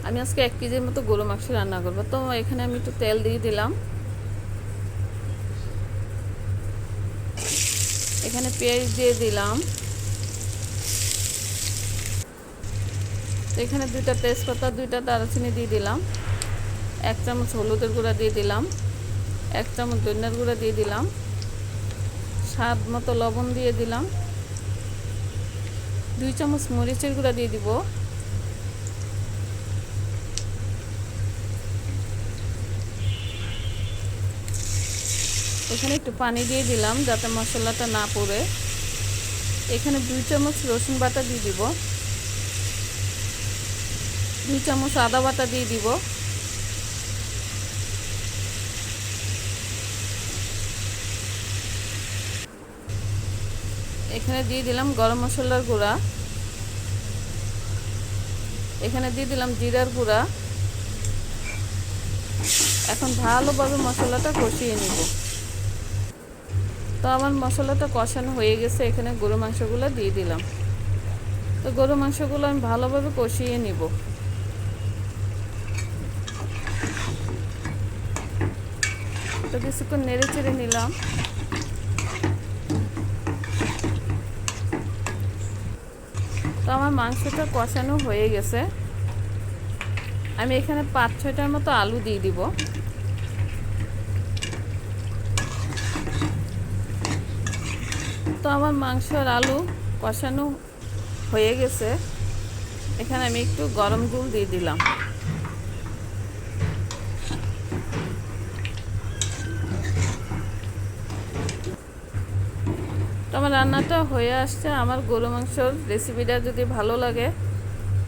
আমি আজকে 1 কেজির মতো গরু মাংস রান্না করব। তো এখানে আমি একটু তেল দিয়ে দিলাম, এখানে পেঁয়াজ দিয়ে দিলাম, তো এখানে 2টা তেজপাতা 2টা দারুচিনি দিয়ে দিলাম, 1 চামচ হলুদের গুঁড়া দিয়ে দিলাম, 1 চামচ ধনিয়ার গুঁড়া দিয়ে দিলাম, স্বাদ মতো লবণ দিয়ে দিলাম, 2 চামচ মরিচের গুঁড়া দিয়ে দিব, এখানে একটু পানি দিয়ে দিলাম যাতে মশলাটা না পড়ে। এখানে 2 চামচ রসুন বাটা দিয়ে দিব, 2 চামচ আদা বাটা দিয়ে দিব, এখানে দিয়ে দিলাম গরম মশলার গুঁড়া, এখানে দিয়ে দিলাম জিরার গুঁড়া। এখন ভালোভাবে মশলাটা কষিয়ে নিব। তো আমার মশলাটা কষানো হয়ে গেছে, এখানে গরু মাংসগুলো দিয়ে দিলাম। তো গরু মাংসগুলো আমি ভালোভাবে কষিয়ে নিব। তো কিছুক্ষণ নেড়ে চেড়ে নিলাম। তো আমার মাংসটা কষানো হয়ে গেছে, আমি এখানে 5-6টার মতো আলু দিয়ে দিব। তো আমার মাংস আর আলু কষানো হয়ে গেছে, এখানে আমি একটু গরম জল দিয়ে দিলাম। তো আমার রান্নাটা হয়ে আসছে। আমার গরু মাংসর রেসিপিটা যদি ভালো লাগে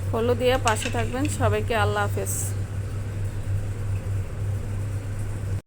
ফলো দিয়ে পাশে থাকবেন। সবাইকে আল্লাহ হাফেজ।